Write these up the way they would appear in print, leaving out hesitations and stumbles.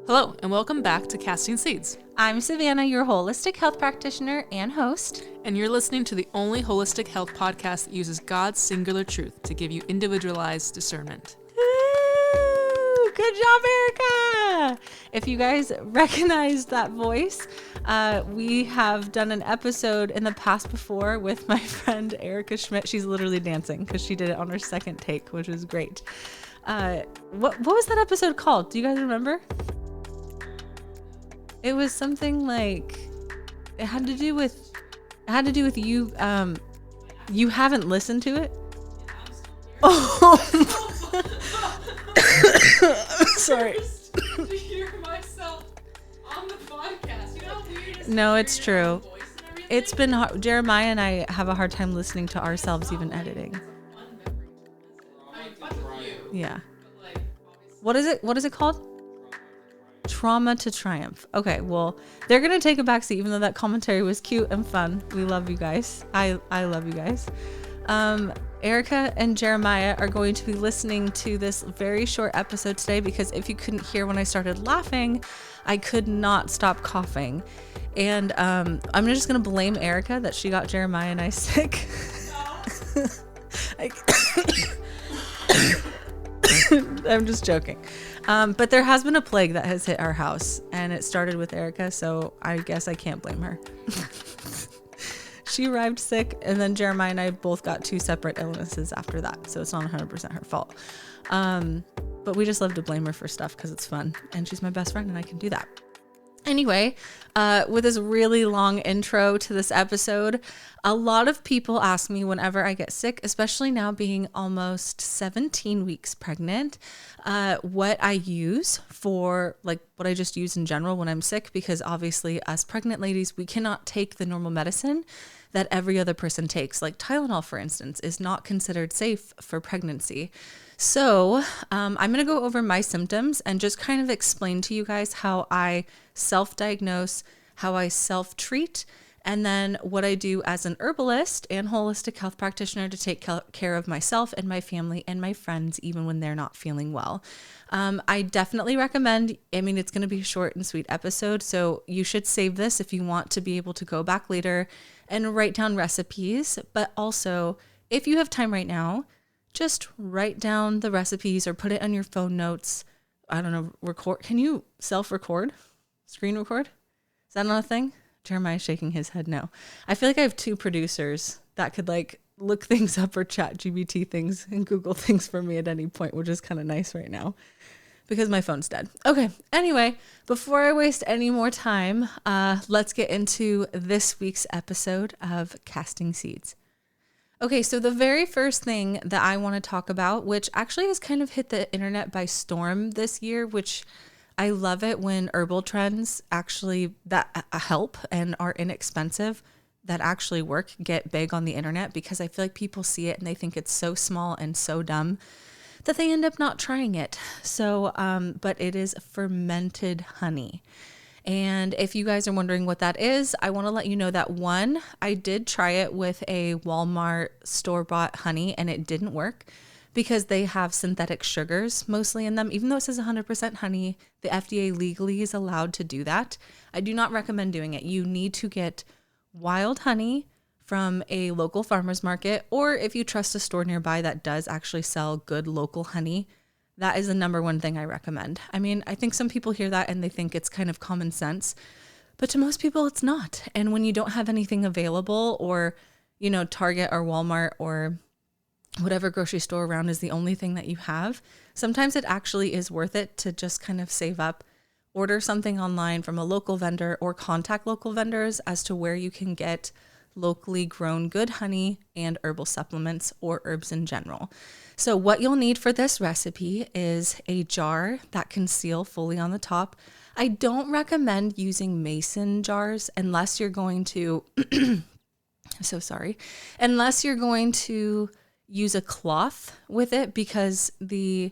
Hello, and welcome back to Casting Seeds. I'm Savannah, your holistic health practitioner and host. And you're listening to the only holistic health podcast that uses God's singular truth to give you individualized discernment. Ooh, good job, Erica! If you guys recognize that voice, we have done an episode in the past before with my friend Erica Schmidt. She's literally dancing because she did it on her second take, which was great. What was that episode called? Do you guys remember? It was something like it had to do with you. You haven't listened to it. Oh, sorry. To hear myself on the podcast. You know how weird it is. No, it's true. It's been hard. Jeremiah and I have a hard time listening to ourselves, even editing. Yeah. What is it? What is it called? Trauma to Triumph. Okay, well, they're gonna take a backseat, even though that commentary was cute and fun. We love you guys. I love you guys. Erica and Jeremiah are going to be listening to this very short episode today because if you couldn't hear when I started laughing, I could not stop coughing. And I'm just gonna blame Erica that she got Jeremiah and I sick. I'm just joking. But there has been a plague that has hit our house, and it started with Erica, so I guess I can't blame her. She arrived sick, and then Jeremiah and I both got 2 separate illnesses after that, so it's not 100% her fault. But we just love to blame her for stuff because it's fun, and she's my best friend, and I can do that. Anyway, with this really long intro to this episode, a lot of people ask me whenever I get sick, especially now being almost 17 weeks pregnant, what I use for like what I just use in general when I'm sick, because obviously us pregnant ladies, we cannot take the normal medicine that every other person takes. Like Tylenol, for instance, is not considered safe for pregnancy. So I'm going to go over my symptoms and just kind of explain to you guys how I self-diagnose, how I self-treat, and then what I do as an herbalist and holistic health practitioner to take care of myself and my family and my friends, even when they're not feeling well. I definitely recommend, it's going to be a short and sweet episode, so you should save this if you want to be able to go back later and write down recipes. But also, if you have time right now, just write down the recipes or put it on your phone notes. I don't know, record. Can you self-record? Screen record? Is that not a thing? Jeremiah's shaking his head no. I feel like I have 2 producers that could like look things up or chat GBT things and Google things for me at any point, which is kind of nice right now because my phone's dead. Okay, anyway, before I waste any more time, let's get into this week's episode of Casting Seeds. Okay, so the very first thing that I want to talk about, which actually has kind of hit the internet by storm this year, which I love it when herbal trends actually that help and are inexpensive, that actually work, get big on the internet, because I feel like people see it and they think it's so small and so dumb that they end up not trying it. So, but it is fermented honey. And if you guys are wondering what that is, I want to let you know that one, I did try it with a Walmart store-bought honey and it didn't work because they have synthetic sugars mostly in them. Even though it says 100% honey, the FDA legally is allowed to do that. I do not recommend doing it. You need to get wild honey from a local farmer's market, or if you trust a store nearby that does actually sell good local honey, that is the number one thing I recommend. I think some people hear that and they think it's kind of common sense, but to most people it's not. And when you don't have anything available, or, Target or Walmart or whatever grocery store around is the only thing that you have, sometimes it actually is worth it to just kind of save up, order something online from a local vendor, or contact local vendors as to where you can get locally grown good honey and herbal supplements or herbs in general. So what you'll need for this recipe is a jar that can seal fully on the top. I don't recommend using mason jars unless you're going to, unless you're going to use a cloth with it, because the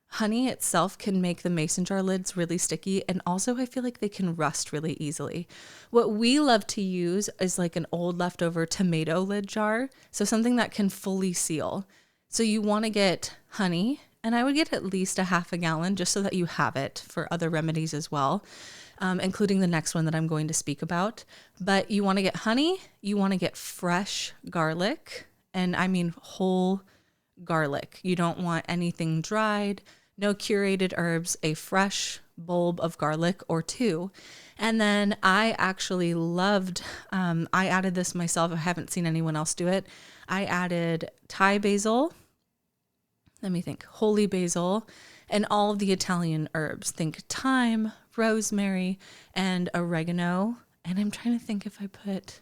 honey itself can make the mason jar lids really sticky, and also I feel like they can rust really easily. What we love to use is like an old leftover tomato lid jar, so something that can fully seal. So you want to get honey And I would get at least a half a gallon just so that you have it for other remedies as well, including the next one that I'm going to speak about. But you want to get honey, you want to get fresh garlic, and I mean whole garlic. You don't want anything dried, no curated herbs, a fresh bulb of garlic or two. And then I actually loved, I added this myself. I haven't seen anyone else do it. I added Thai basil, let me think, holy basil, and all of the Italian herbs. Think thyme, rosemary, and oregano. And I'm trying to think if I put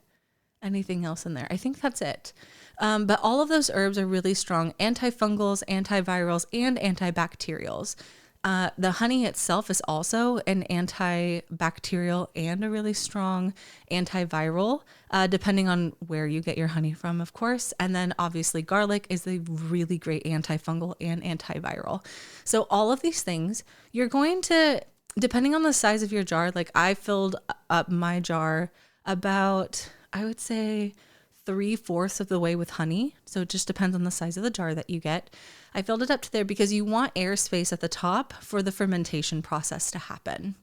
anything else in there. I think that's it. But all of those herbs are really strong antifungals, antivirals, and antibacterials. The honey itself is also an antibacterial and a really strong antiviral, depending on where you get your honey from, of course. And then obviously garlic is a really great antifungal and antiviral. So all of these things, you're going to, depending on the size of your jar, like I filled up my jar about, I would say 3/4 of the way with honey. So it just depends on the size of the jar that you get. I filled it up to there because you want air space at the top for the fermentation process to happen.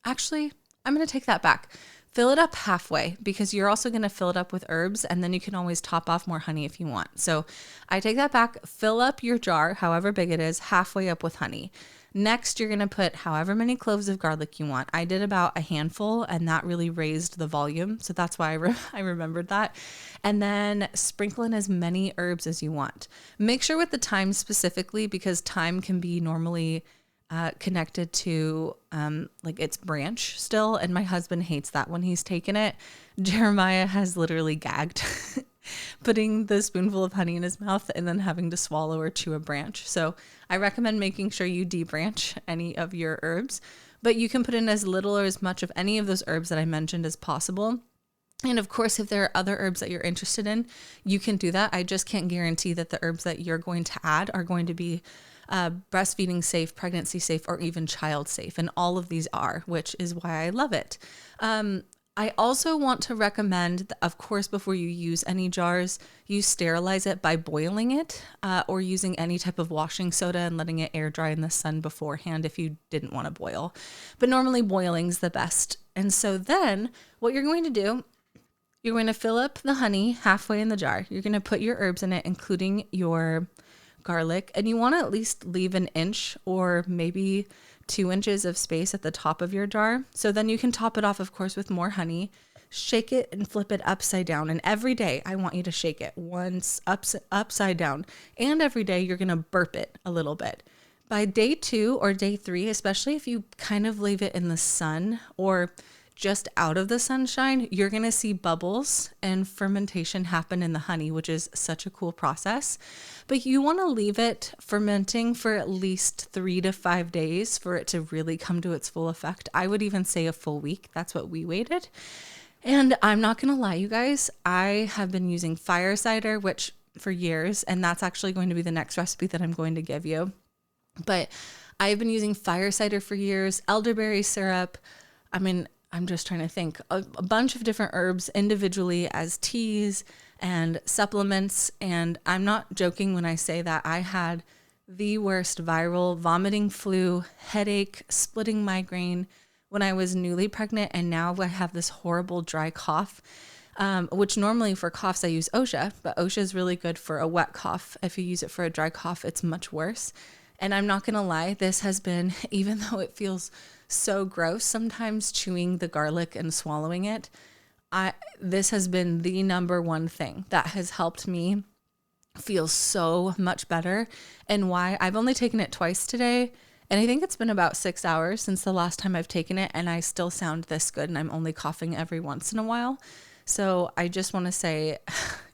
Actually, I'm going to take that back. Fill it up halfway because you're also going to fill it up with herbs, and then you can always top off more honey if you want. So I take that back. Fill up your jar, however big it is, halfway up with honey. Next, you're going to put however many cloves of garlic you want. I did about a handful, and that really raised the volume. So that's why I remembered that. And then sprinkle in as many herbs as you want. Make sure with the thyme specifically, because thyme can be normally connected to like its branch still. And my husband hates that when he's taken it. Jeremiah has literally gagged putting the spoonful of honey in his mouth and then having to swallow or chew a branch. So I recommend making sure you debranch any of your herbs, but you can put in as little or as much of any of those herbs that I mentioned as possible. And of course, if there are other herbs that you're interested in, you can do that. I just can't guarantee that the herbs that you're going to add are going to be breastfeeding safe, pregnancy safe, or even child safe. And all of these are, which is why I love it. I also want to recommend, of course, before you use any jars, you sterilize it by boiling it or using any type of washing soda and letting it air dry in the sun beforehand if you didn't want to boil. But normally boiling's the best. And so then what you're going to do, you're going to fill up the honey halfway in the jar. You're going to put your herbs in it, including your garlic, and you want to at least leave an inch or maybe 2 inches of space at the top of your jar. So then you can top it off, of course, with more honey, shake it and flip it upside down. And every day I want you to shake it once upside down. And every day you're going to burp it a little bit. By day 2 or day 3, especially if you kind of leave it in the sun or just out of the sunshine, you're going to see bubbles and fermentation happen in the honey, which is such a cool process. But you want to leave it fermenting for at least 3 to 5 days for it to really come to its full effect. I would even say a full week. That's what we waited. And I'm not going to lie, you guys, I have been using fire cider, which for years, and that's actually going to be the next recipe that I'm going to give you. But I've been using fire cider for years, elderberry syrup. I mean, I'm just trying to think, a bunch of different herbs individually as teas and supplements. And I'm not joking when I say that I had the worst viral vomiting, flu, headache, splitting migraine when I was newly pregnant. And now I have this horrible dry cough, which normally for coughs I use OSHA, but OSHA is really good for a wet cough. If you use it for a dry cough, it's much worse. And I'm not going to lie, this has been, even though it feels so gross sometimes chewing the garlic and swallowing it, this has been the number one thing that has helped me feel so much better. And why I've only taken it twice today, and I think it's been about 6 hours since the last time I've taken it, and I still sound this good, and I'm only coughing every once in a while. So I just want to say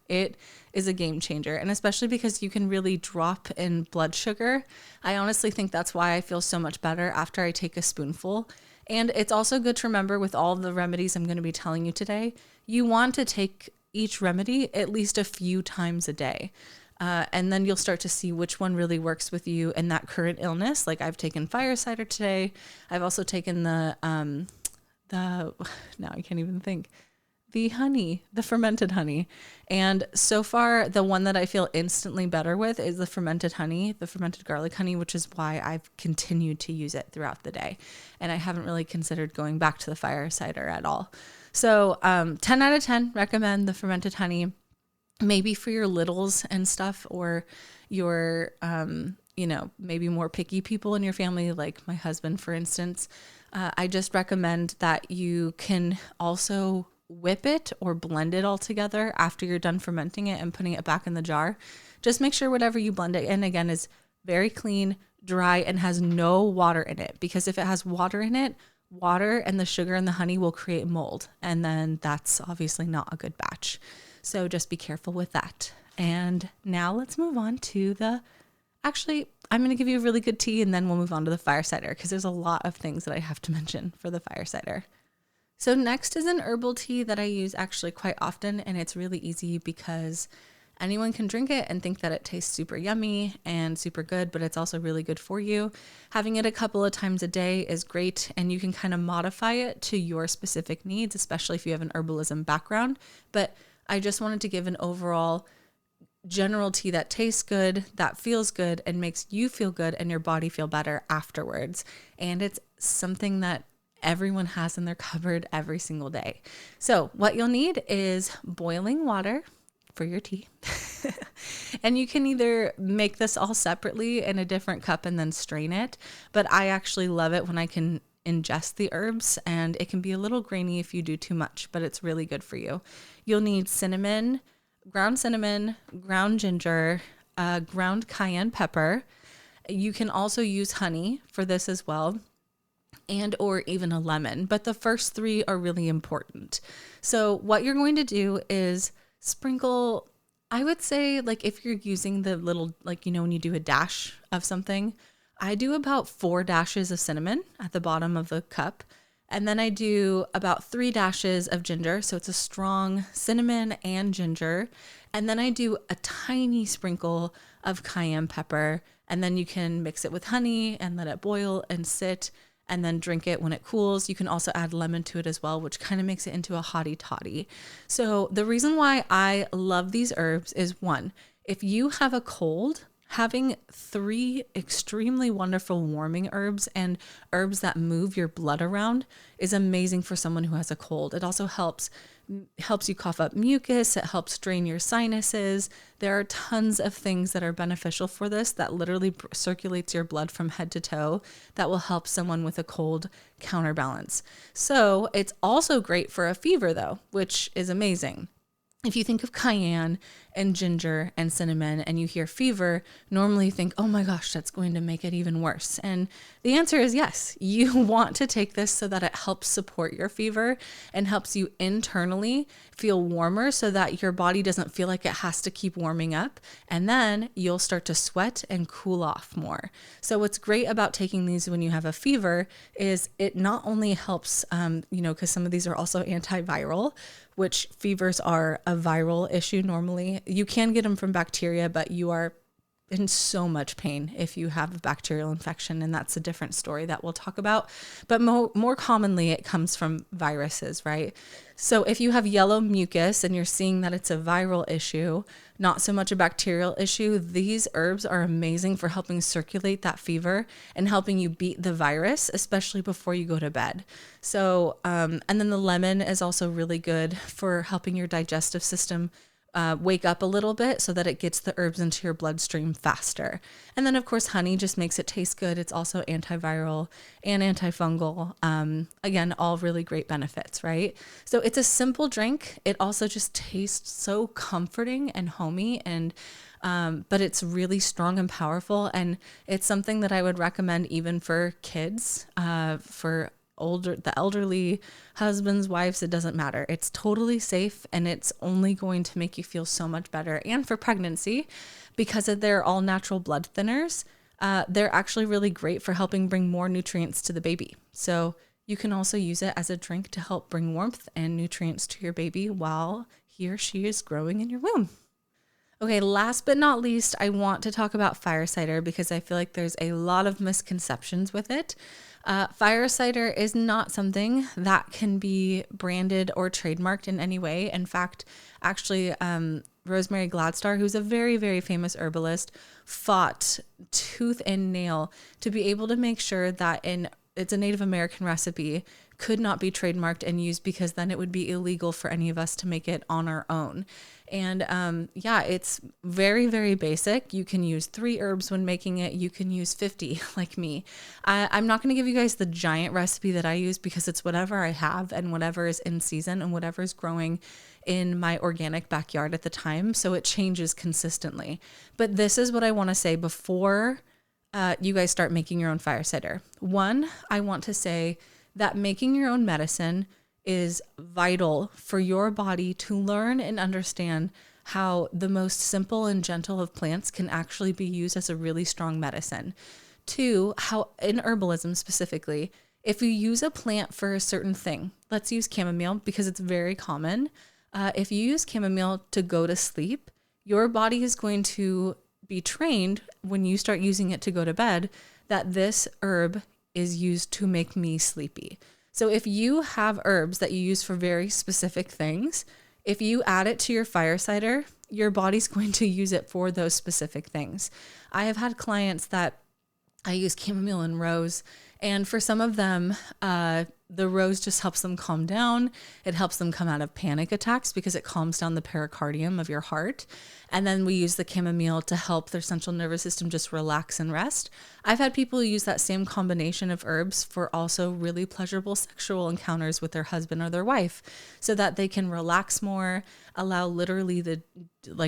it is a game changer, and especially because you can really drop in blood sugar. I honestly think that's why I feel so much better after I take a spoonful. And it's also good to remember with all the remedies I'm going to be telling you today, you want to take each remedy at least a few times a day. And then you'll start to see which one really works with you in that current illness. Like I've taken fire cider today. I've also taken now I can't even think. the honey, the fermented honey. And so far, the one that I feel instantly better with is the fermented honey, the fermented garlic honey, which is why I've continued to use it throughout the day. And I haven't really considered going back to the fire cider at all. So 10 out of 10 recommend the fermented honey, maybe for your littles and stuff, or your, maybe more picky people in your family, like my husband, for instance. I just recommend that you can also whip it or blend it all together after you're done fermenting it and putting it back in the jar. Just make sure whatever you blend it in, again, is very clean, dry, and has no water in it. Because if it has water in it, water and the sugar and the honey will create mold. And then that's obviously not a good batch. So just be careful with that. And now let's move on to I'm going to give you a really good tea, and then we'll move on to the fire cider, because there's a lot of things that I have to mention for the fire cider. So next is an herbal tea that I use actually quite often, and it's really easy because anyone can drink it and think that it tastes super yummy and super good, but it's also really good for you. Having it a couple of times a day is great, and you can kind of modify it to your specific needs, especially if you have an herbalism background. But I just wanted to give an overall general tea that tastes good, that feels good, and makes you feel good and your body feel better afterwards. And it's something that everyone has in their cupboard every single day. So what you'll need is boiling water for your tea. And you can either make this all separately in a different cup and then strain it. But I actually love it when I can ingest the herbs, and it can be a little grainy if you do too much, but it's really good for you. You'll need ground cinnamon, ground ginger, ground cayenne pepper. You can also use honey for this as well, and or even a lemon, but the first three are really important. So what you're going to do is sprinkle, I would say, like if you're using the little, like, when you do a dash of something, I do about 4 dashes of cinnamon at the bottom of the cup. And then I do about 3 dashes of ginger. So it's a strong cinnamon and ginger. And then I do a tiny sprinkle of cayenne pepper. And then you can mix it with honey and let it boil and sit, and then drink it when it cools. You can also add lemon to it as well, which kind of makes it into a hottie toddy. So the reason why I love these herbs is, one, if you have a cold, having 3 extremely wonderful warming herbs and herbs that move your blood around is amazing for someone who has a cold. It also helps you cough up mucus. It helps drain your sinuses. There are tons of things that are beneficial for this that literally circulates your blood from head to toe that will help someone with a cold counterbalance. So it's also great for a fever though, which is amazing. If you think of cayenne and ginger and cinnamon and you hear fever, normally you think, oh my gosh, that's going to make it even worse. And the answer is yes. You want to take this so that it helps support your fever and helps you internally feel warmer so that your body doesn't feel like it has to keep warming up. And then you'll start to sweat and cool off more. So what's great about taking these when you have a fever is it not only helps, because some of these are also antiviral, which fevers are a viral issue normally. You can get them from bacteria, but you are in so much pain if you have a bacterial infection, and that's a different story that we'll talk about. But more commonly, it comes from viruses, right? So if you have yellow mucus and you're seeing that it's a viral issue, not so much a bacterial issue, these herbs are amazing for helping circulate that fever and helping you beat the virus, especially before you go to bed. So, and then the lemon is also really good for helping your digestive system wake up a little bit so that it gets the herbs into your bloodstream faster. And then of course, honey just makes it taste good. It's also antiviral and antifungal. Again, all really great benefits, right? So it's a simple drink. It also just tastes so comforting and homey, and but it's really strong and powerful. And it's something that I would recommend even for kids, for the elderly, husbands, wives, it doesn't matter. It's totally safe, and it's only going to make you feel so much better. And for pregnancy, because they're all natural blood thinners, they're actually really great for helping bring more nutrients to the baby. So you can also use it as a drink to help bring warmth and nutrients to your baby while he or she is growing in your womb. Okay, last but not least, I want to talk about fire cider because I feel like there's a lot of misconceptions with it. Fire cider is not something that can be branded or trademarked in any way. In fact, actually, Rosemary Gladstar, who's a very, very famous herbalist, fought tooth and nail to be able to make sure that it's a Native American recipe, could not be trademarked and used, because then it would be illegal for any of us to make it on our own. And it's very, very basic. You can use 3 herbs when making it. You can use 50 like me. I'm not going to give you guys the giant recipe that I use, because it's whatever I have and whatever is in season and whatever is growing in my organic backyard at the time. So it changes consistently. But this is what I want to say before you guys start making your own fire cider. One, I want to say that making your own medicine is vital for your body to learn and understand how the most simple and gentle of plants can actually be used as a really strong medicine. 2, how in herbalism specifically, if you use a plant for a certain thing, let's use chamomile because it's very common. If you use chamomile to go to sleep, your body is going to be trained when you start using it to go to bed that this herb is used to make me sleepy. So if you have herbs that you use for very specific things, if you add it to your fire cider, your body's going to use it for those specific things. I have had clients that I use chamomile and rose, and for some of them, the rose just helps them calm down. It helps them come out of panic attacks because it calms down the pericardium of your heart. And then we use the chamomile to help their central nervous system just relax and rest. I've had people use that same combination of herbs for also really pleasurable sexual encounters with their husband or their wife, so that they can relax more, allow literally the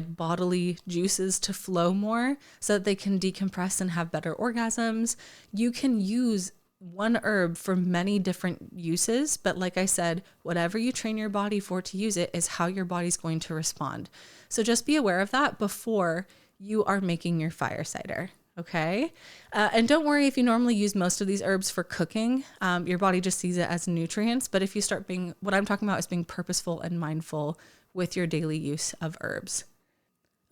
bodily juices to flow more, so that they can decompress and have better orgasms. You can use one herb for many different uses, but like I said, whatever you train your body for to use it is how your body's going to respond. So just be aware of that before you are making your fire cider. Okay. And don't worry if you normally use most of these herbs for cooking, your body just sees it as nutrients. But if you start what I'm talking about is being purposeful and mindful with your daily use of herbs.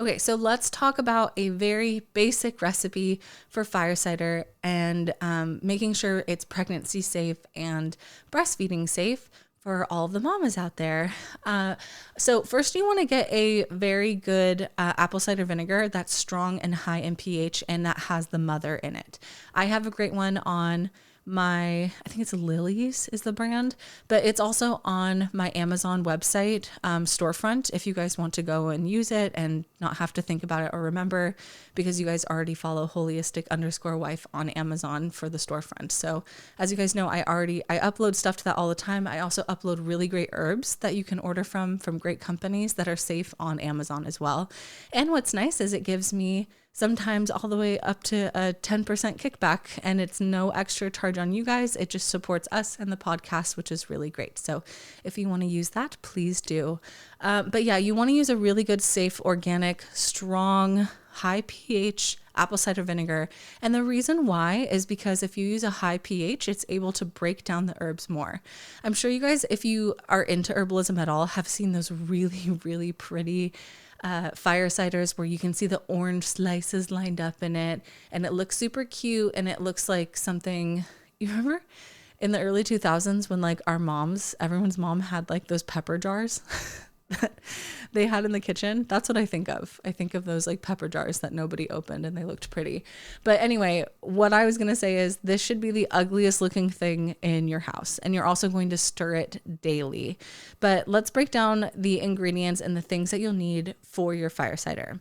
Okay, so let's talk about a very basic recipe for fire cider and making sure it's pregnancy safe and breastfeeding safe for all of the mamas out there. So first you want to get a very good apple cider vinegar that's strong and high in pH and that has the mother in it. I have a great one on I think it's Lily's is the brand, but it's also on my Amazon website storefront if you guys want to go and use it and not have to think about it or remember, because you guys already follow holistic_wife on Amazon for the storefront. So as you guys know, I upload stuff to that all the time. I also upload really great herbs that you can order from great companies that are safe on Amazon as well. And what's nice is it gives me sometimes all the way up to a 10% kickback, and it's no extra charge on you guys. It just supports us and the podcast, which is really great. So if you want to use that, please do. But yeah, you want to use a really good, safe, organic, strong, high pH apple cider vinegar. And the reason why is because if you use a high pH, it's able to break down the herbs more. I'm sure you guys, if you are into herbalism at all, have seen those really, really pretty fire ciders where you can see the orange slices lined up in it, and it looks super cute, and it looks like something you remember in the early 2000s when like everyone's mom had like those pepper jars that they had in the kitchen. That's what I think of. I think of those like pepper jars that nobody opened and they looked pretty. But anyway, what I was going to say is this should be the ugliest looking thing in your house, and you're also going to stir it daily. But let's break down the ingredients and the things that you'll need for your fire cider.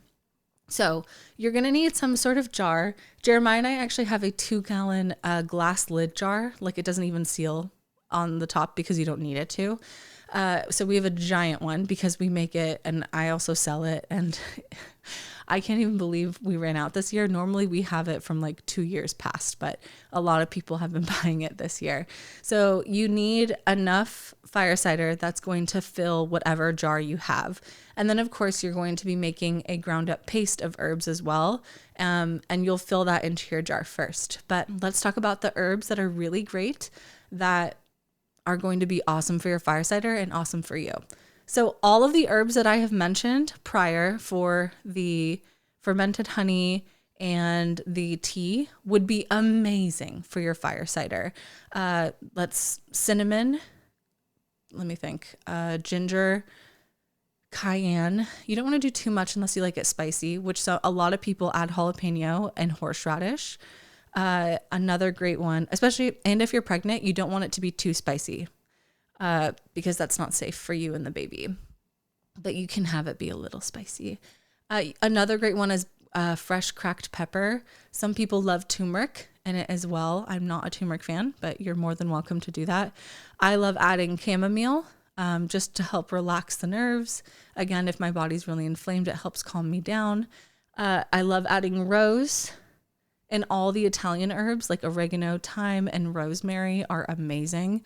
So you're going to need some sort of jar. Jeremiah and I actually have a 2-gallon glass lid jar. Like it doesn't even seal on the top because you don't need it to. So we have a giant one because we make it and I also sell it, and I can't even believe we ran out this year. Normally we have it from like 2 years past, but a lot of people have been buying it this year. So you need enough fire cider that's going to fill whatever jar you have. And then of course you're going to be making a ground up paste of herbs as well. And you'll fill that into your jar first. But let's talk about the herbs that are really great that are going to be awesome for your fire cider and awesome for you. So all of the herbs that I have mentioned prior for the fermented honey and the tea would be amazing for your fire cider. Cinnamon, let me think, ginger, cayenne. You don't want to do too much unless you like it spicy, which a lot of people add jalapeno and horseradish. Another great one, especially, and if you're pregnant, you don't want it to be too spicy because that's not safe for you and the baby, but you can have it be a little spicy. Another great one is fresh cracked pepper. Some people love turmeric in it as well. I'm not a turmeric fan, but you're more than welcome to do that. I love adding chamomile just to help relax the nerves. Again, if my body's really inflamed, it helps calm me down. I love adding rose, and all the Italian herbs like oregano, thyme, and rosemary are amazing.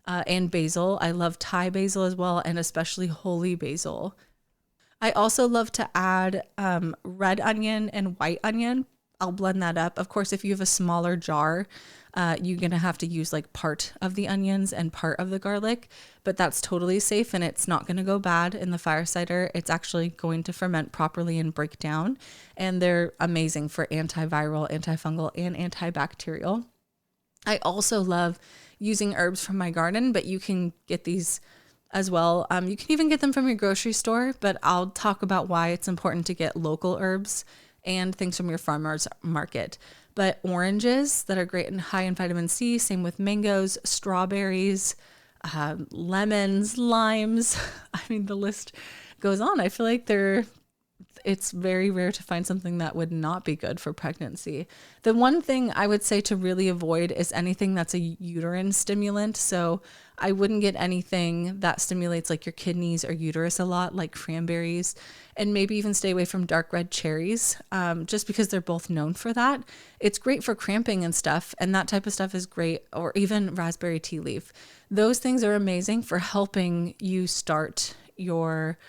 And basil. I love Thai basil as well, and especially holy basil. I also love to add red onion and white onion. I'll blend that up. Of course, if you have a smaller jar, you're going to have to use like part of the onions and part of the garlic, but that's totally safe and it's not going to go bad in the fire cider. It's actually going to ferment properly and break down, and they're amazing for antiviral, antifungal, and antibacterial. I also love using herbs from my garden, but you can get these as well. You can even get them from your grocery store, but I'll talk about why it's important to get local herbs and things from your farmer's market. But oranges that are great and high in vitamin C, same with mangoes, strawberries, lemons, limes. I mean, the list goes on. I feel like it's very rare to find something that would not be good for pregnancy. The one thing I would say to really avoid is anything that's a uterine stimulant. So I wouldn't get anything that stimulates like your kidneys or uterus a lot, like cranberries, and maybe even stay away from dark red cherries, just because they're both known for that. It's great for cramping and stuff, and that type of stuff is great, or even raspberry tea leaf. Those things are amazing for helping you start your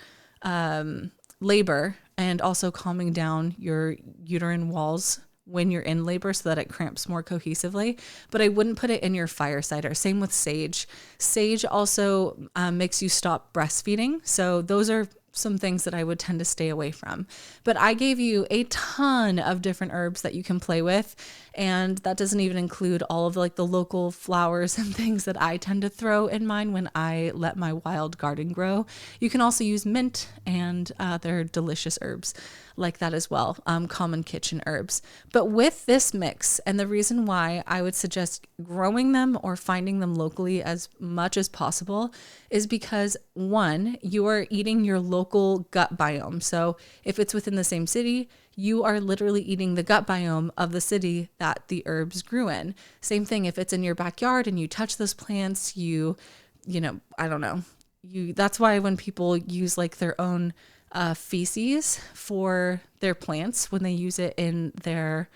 labor and also calming down your uterine walls when you're in labor so that it cramps more cohesively. But I wouldn't put it in your fire cider. Same with sage. Sage also makes you stop breastfeeding. So those are some things that I would tend to stay away from. But I gave you a ton of different herbs that you can play with, and that doesn't even include all of like the local flowers and things that I tend to throw in mine when I let my wild garden grow. You can also use mint and other delicious herbs like that as well, common kitchen herbs. But with this mix, and the reason why I would suggest growing them or finding them locally as much as possible is because, one, you are eating your local gut biome. So if it's within the same city, you are literally eating the gut biome of the city that the herbs grew in. Same thing if it's in your backyard and you touch those plants, I don't know. That's why when people use like their own feces for their plants, when they use it in their,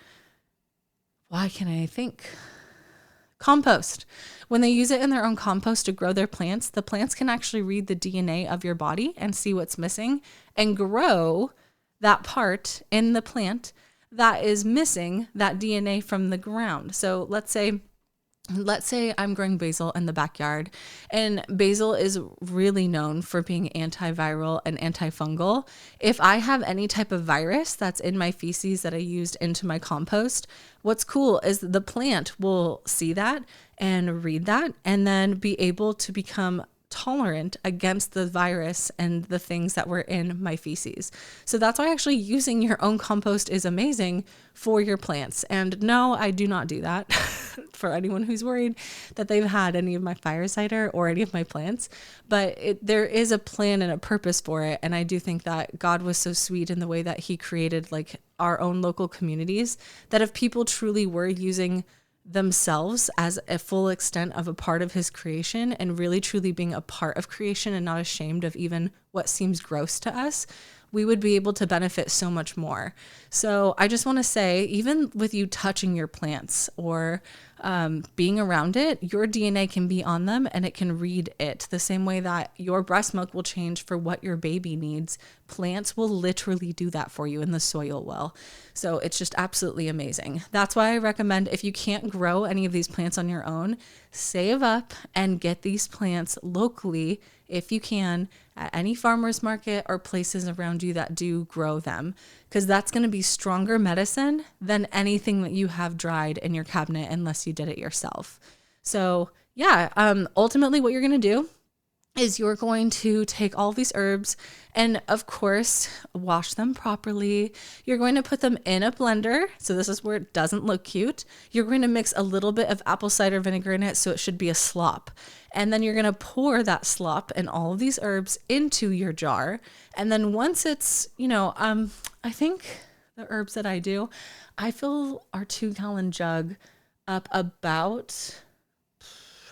compost. When they use it in their own compost to grow their plants, the plants can actually read the DNA of your body and see what's missing and grow that part in the plant that is missing that DNA from the ground. So let's say I'm growing basil in the backyard, and basil is really known for being antiviral and antifungal. If I have any type of virus that's in my feces that I used into my compost, what's cool is the plant will see that and read that and then be able to become tolerant against the virus and the things that were in my feces. So that's why actually using your own compost is amazing for your plants. And no, I do not do that for anyone who's worried that they've had any of my fire cider or any of my plants, but there is a plan and a purpose for it. And I do think that God was so sweet in the way that he created like our own local communities, that if people truly were using themselves as a full extent of a part of his creation and really truly being a part of creation and not ashamed of even what seems gross to us, we would be able to benefit so much more. So I just want to say, even with you touching your plants or being around it, your DNA can be on them and it can read it the same way that your breast milk will change for what your baby needs. Plants will literally do that for you, and the soil will. So it's just absolutely amazing. That's why I recommend, if you can't grow any of these plants on your own, save up and get these plants locally if you can, at any farmer's market or places around you that do grow them, because that's going to be stronger medicine than anything that you have dried in your cabinet unless you did it yourself. So yeah, ultimately what you're going to do is you're going to take all these herbs and, of course, wash them properly. You're going to put them in a blender. So this is where it doesn't look cute. You're going to mix a little bit of apple cider vinegar in it, so it should be a slop. And then you're going to pour that slop and all of these herbs into your jar. And then once it's, I think the herbs that I do, I fill our 2-gallon jug up about,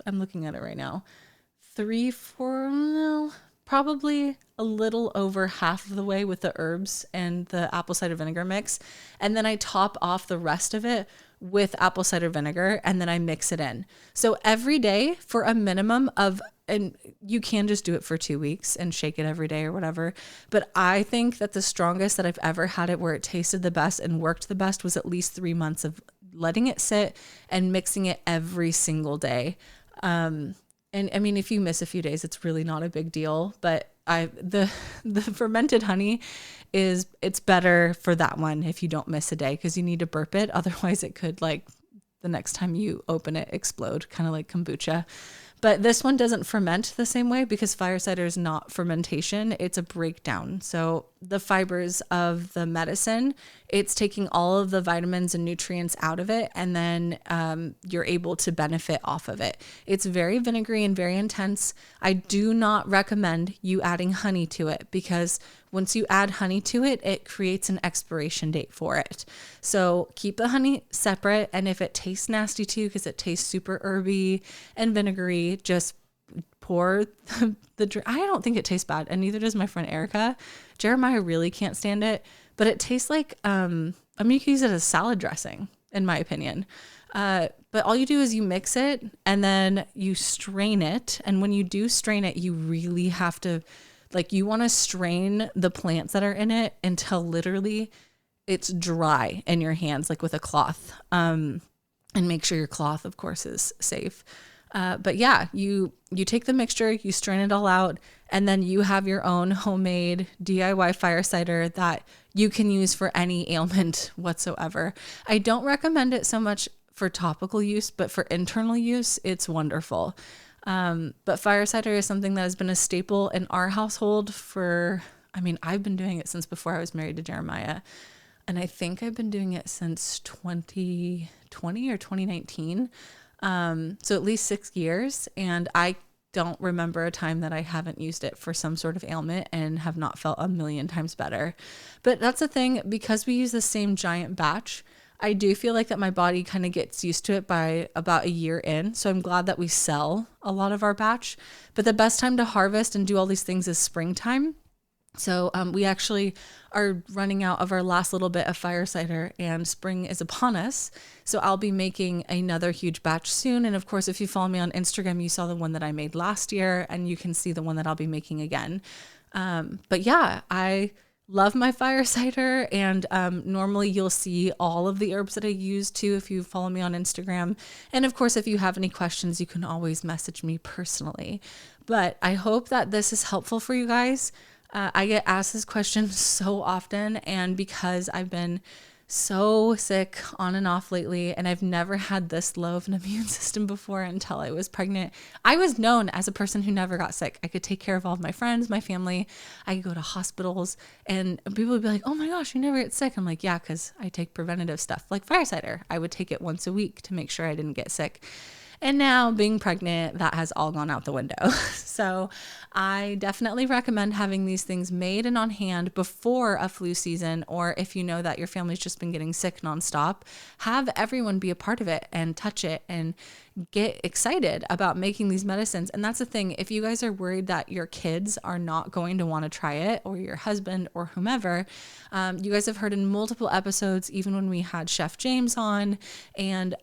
I'm looking at it right now, probably a little over half of the way with the herbs and the apple cider vinegar mix. And then I top off the rest of it with apple cider vinegar, and then I mix it in. So every day for a minimum of, and you can just do it for 2 weeks and shake it every day or whatever. But I think that the strongest that I've ever had it where it tasted the best and worked the best was at least 3 months of letting it sit and mixing it every single day. And I mean, if you miss a few days, it's really not a big deal, but the fermented honey it's better for that one if you don't miss a day, because you need to burp it. Otherwise it could, like, the next time you open it, explode, kind of like kombucha. But this one doesn't ferment the same way because fire cider is not fermentation. It's a breakdown. So the fibers of the medicine, it's taking all of the vitamins and nutrients out of it, and then you're able to benefit off of it. It's very vinegary and very intense. I do not recommend you adding honey to it, because once you add honey to it, it creates an expiration date for it. So keep the honey separate. And if it tastes nasty too, because it tastes super herby and vinegary, just pour I don't think it tastes bad, and neither does my friend Erica. Jeremiah really can't stand it, but it tastes like, you can use it as salad dressing, in my opinion. But all you do is you mix it and then you strain it. And when you do strain it, you really have to, you want to strain the plants that are in it until literally it's dry in your hands, like with a cloth, and make sure your cloth, of course, is safe. But yeah, you take the mixture, you strain it all out, and then you have your own homemade DIY fire cider that you can use for any ailment whatsoever. I don't recommend it so much for topical use, but for internal use, it's wonderful. But fire cider is something that has been a staple in our household I've been doing it since before I was married to Jeremiah. And I think I've been doing it since 2020 or 2019. So at least 6 years. And I don't remember a time that I haven't used it for some sort of ailment and have not felt a million times better. But that's the thing, because we use the same giant batch, I do feel like that my body kind of gets used to it by about a year in. So I'm glad that we sell a lot of our batch. But the best time to harvest and do all these things is springtime. So we actually are running out of our last little bit of fire cider, and spring is upon us. So I'll be making another huge batch soon. And of course, if you follow me on Instagram, you saw the one that I made last year, and you can see the one that I'll be making again. But yeah, I love my fire cider, and normally you'll see all of the herbs that I use too if you follow me on Instagram. And of course, if you have any questions, you can always message me personally. But I hope that this is helpful for you guys. I get asked this question so often, and because I've been so sick on and off lately, and I've never had this low of an immune system before until I was pregnant. I was known as a person who never got sick. I could take care of all of my friends, my family. I could go to hospitals, and people would be like, "Oh my gosh, you never get sick." I'm like, "Yeah, because I take preventative stuff like fire cider. I would take it once a week to make sure I didn't get sick." And now being pregnant, that has all gone out the window. So I definitely recommend having these things made and on hand before a flu season, or if you know that your family's just been getting sick nonstop, have everyone be a part of it and touch it and get excited about making these medicines. And that's the thing. If you guys are worried that your kids are not going to want to try it, or your husband or whomever, you guys have heard in multiple episodes, even when we had Chef James on, and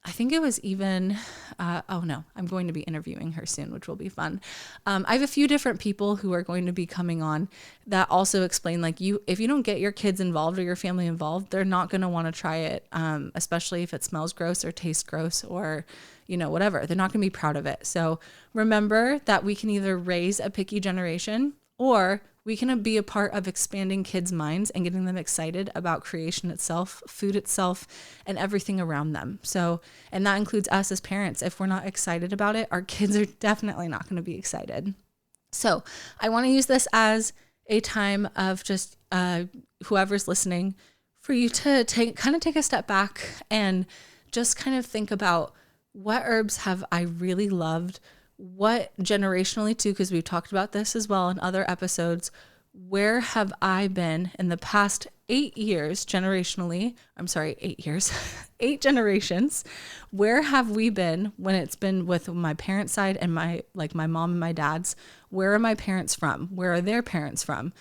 I think it was even, oh no, I'm going to be interviewing her soon, which will be fun. I have a few different people who are going to be coming on that also explain, like, if you don't get your kids involved or your family involved, they're not going to want to try it, especially if it smells gross or tastes gross or, whatever. They're not going to be proud of it. So remember that we can either raise a picky generation, or we can be a part of expanding kids' minds and getting them excited about creation itself, food itself, and everything around them. So, and that includes us as parents. If we're not excited about it, our kids are definitely not going to be excited. So I want to use this as a time of just whoever's listening, for you to take a step back and just kind of think about, what herbs have I really loved? What generationally too, because we've talked about this as well in other episodes, where have I been in the past 8 years generationally? 8 generations. Where have we been when it's been with my parents' side and my mom and my dad's? Where are my parents from? Where are their parents from?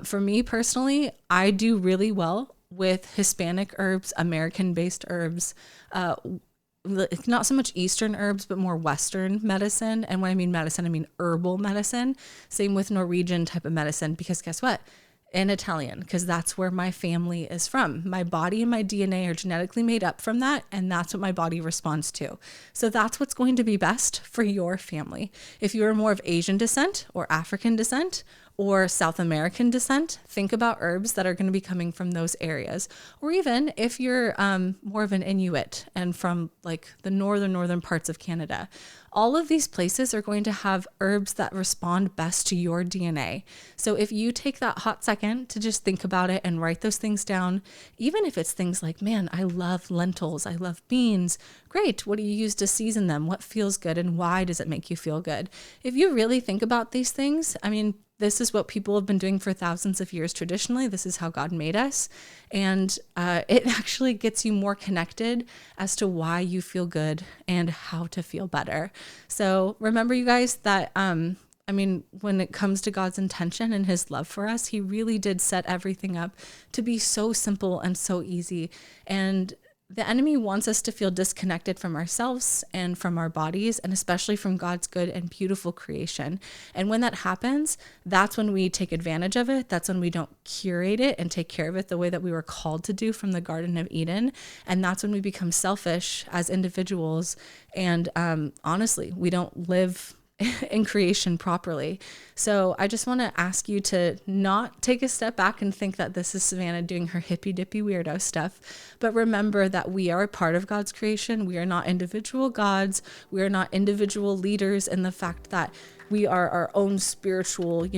For me personally, I do really well with Hispanic herbs, American-based herbs, not so much Eastern herbs, but more Western medicine. And when I mean medicine, I mean herbal medicine. Same with Norwegian type of medicine, because guess what? And Italian, because that's where my family is from. My body and my DNA are genetically made up from that, and that's what my body responds to. So that's what's going to be best for your family. If you are more of Asian descent or African descent or South American descent, think about herbs that are going to be coming from those areas. Or even if you're more of an Inuit and from like the northern parts of Canada, all of these places are going to have herbs that respond best to your DNA. So if you take that hot second to just think about it and write those things down, even if it's things like, man, I love lentils, I love beans, great. What do you use to season them? What feels good and why does it make you feel good? If you really think about these things, I mean, this is what people have been doing for thousands of years traditionally. This is how God made us. And it actually gets you more connected as to why you feel good and how to feel better. So remember, you guys, that when it comes to God's intention and his love for us, he really did set everything up to be so simple and so easy. And the enemy wants us to feel disconnected from ourselves and from our bodies, and especially from God's good and beautiful creation. And when that happens, that's when we take advantage of it. That's when we don't curate it and take care of it the way that we were called to do from the Garden of Eden. And that's when we become selfish as individuals. And honestly, we don't live in creation properly. So I just want to ask you to not take a step back and think that this is Savannah doing her hippy dippy weirdo stuff, but remember that we are a part of God's creation. We are not individual gods. We are not individual leaders in the fact that we are our own spiritual,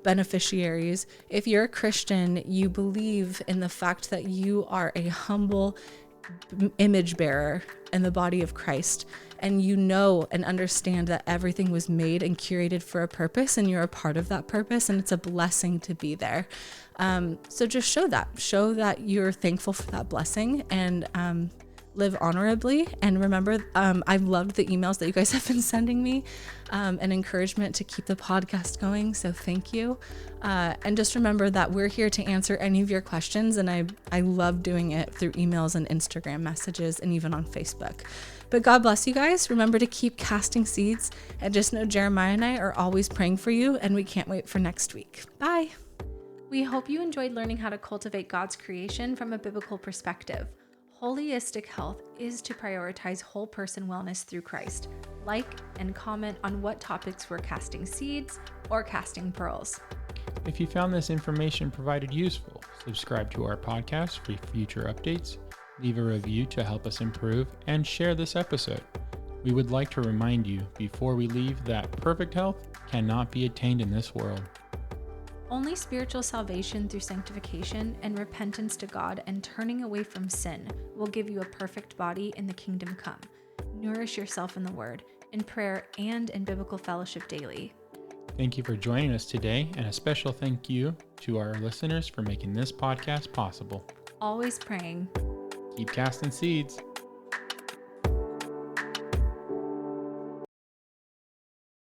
beneficiaries. If you're a Christian, you believe in the fact that you are a humble image bearer in the body of Christ, and you know and understand that everything was made and curated for a purpose, and you're a part of that purpose, and it's a blessing to be there. So just show that you're thankful for that blessing, and live honorably. And remember, I've loved the emails that you guys have been sending me, and encouragement to keep the podcast going. So thank you. And just remember that we're here to answer any of your questions. And I love doing it through emails and Instagram messages and even on Facebook. But God bless you guys. Remember to keep casting seeds, and just know Jeremiah and I are always praying for you, and we can't wait for next week. Bye. We hope you enjoyed learning how to cultivate God's creation from a biblical perspective. Holistic health is to prioritize whole person wellness through Christ. Like and comment on what topics we're casting seeds or casting pearls. If you found this information provided useful, subscribe to our podcast for future updates, leave a review to help us improve, and share this episode. We would like to remind you before we leave that perfect health cannot be attained in this world. Only spiritual salvation through sanctification and repentance to God and turning away from sin will give you a perfect body in the kingdom come. Nourish yourself in the Word, in prayer, and in biblical fellowship daily. Thank you for joining us today, and a special thank you to our listeners for making this podcast possible. Always praying. Keep casting seeds.